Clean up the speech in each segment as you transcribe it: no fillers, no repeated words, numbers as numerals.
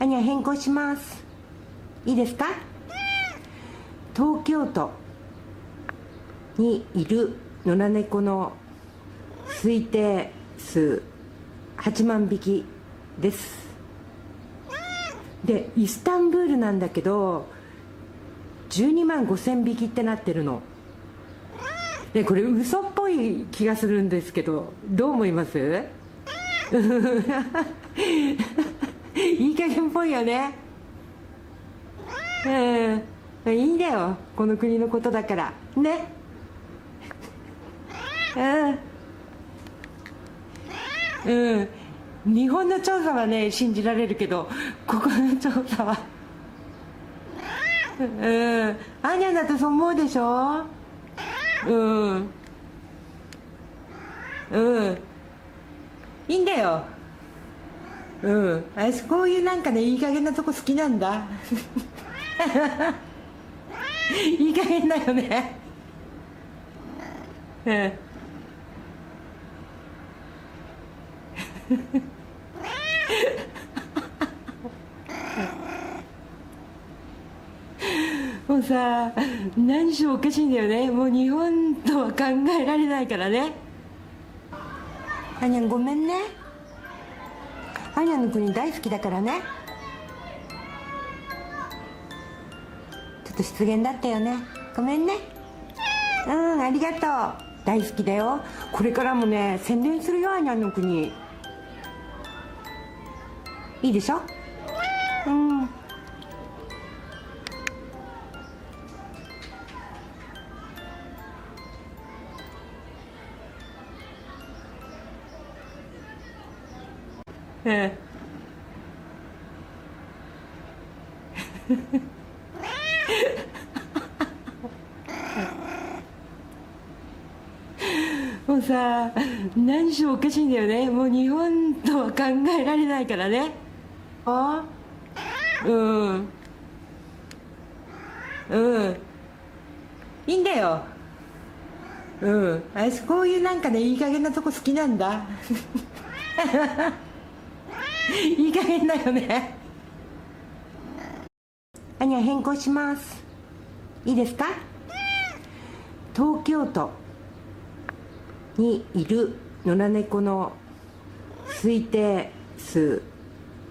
アニャ変更します。いいですか？東京都にいる野良猫の推定数8万匹です。でイスタンブールなんだけど12万5,000匹ってなってるので、これ嘘っぽい気がするんですけど、どう思います？いい加減っぽいよね。いいんだよ、この国のことだからね。日本の調査はね信じられるけど、ここの調査はアニャだとそう思うでしょ。いいんだよ。私こういうなんかねいい加減なとこ好きなんだ。いい加減だよね。もうさ、何しろおかしいんだよね。もう日本とは考えられないからね。アニャンごめんね。アニャンの国大好きだからね。ちょっと失言だったよね。ごめんね。ありがとう。大好きだよ。これからもね宣伝するよ、アニャンの国。いいでしょ。もうさ、何しろおかしいんだよね。もう日本とは考えられないからね。いいんだよ。私こういうなんかねいい加減なとこ好きなんだ。いい加減だよね。アニャ変更します。いいですか？東京都にいる野良猫の推定数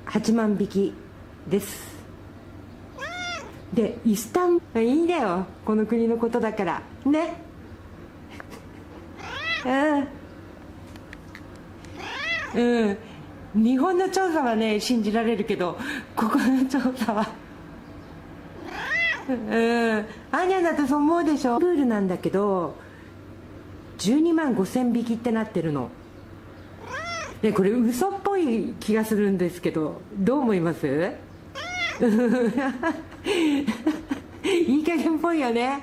8万匹です。でイスタンブール、いいんだよ、この国のことだからね。日本の調査はね信じられるけど、ここの調査はアニャだとそう思うでしょ。ブールなんだけど12万5,000匹ってなってるので、これ嘘っぽい気がするんですけど、どう思います？いい加減っぽいよね。